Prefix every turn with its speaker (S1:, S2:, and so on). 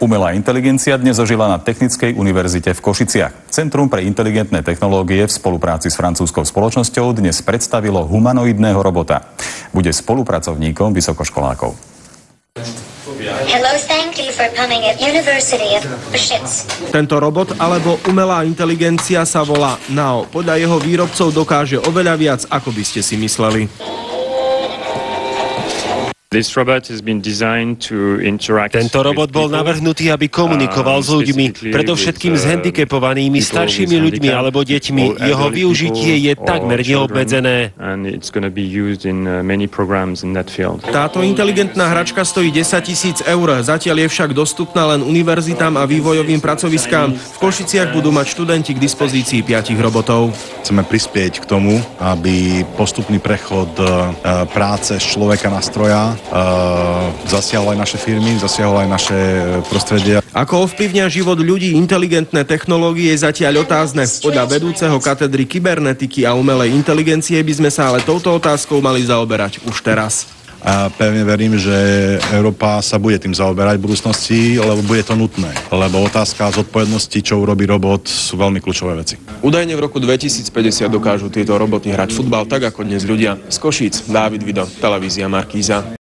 S1: Umelá inteligencia dnes ožila na Technickej univerzite v Košiciach. Centrum pre inteligentné technológie v spolupráci s francúzskou spoločnosťou dnes predstavilo humanoidného robota. Bude spolupracovníkom vysokoškolákov.
S2: Hello, thank you for coming at University of Košice.
S3: Tento robot alebo umelá inteligencia sa volá Nao. Podľa jeho výrobcov dokáže oveľa viac, ako by ste si mysleli.
S4: Tento robot bol navrhnutý, aby komunikoval s ľuďmi, predovšetkým s handicapovanými, staršími ľuďmi alebo deťmi. Jeho využitie je takmer neobmedzené.
S3: Táto inteligentná hračka stojí 10 000 eur. Zatiaľ je však dostupná len univerzitám a vývojovým pracoviskám. V Košiciach budú mať študenti k dispozícii 5 robotov.
S5: Chceme prispieť k tomu, aby postupný prechod práce z človeka na stroja zasiahol aj naše firmy, zasiahol aj naše prostredie.
S3: Ako ovplyvnia život ľudí inteligentné technológie je zatiaľ otázne. Podľa vedúceho katedry kybernetiky a umelej inteligencie by sme sa ale touto otázkou mali zaoberať už teraz.
S5: A pevne verím, že Európa sa bude tým zaoberať v budúcnosti, lebo bude to nutné. Lebo otázka zodpovednosti, čo urobí robot, sú veľmi kľúčové veci.
S3: Údajne v roku 2050 dokážu tieto roboty hrať futbal tak, ako dnes ľudia. Z Košíc, Dávid Vido, televízia Markíza.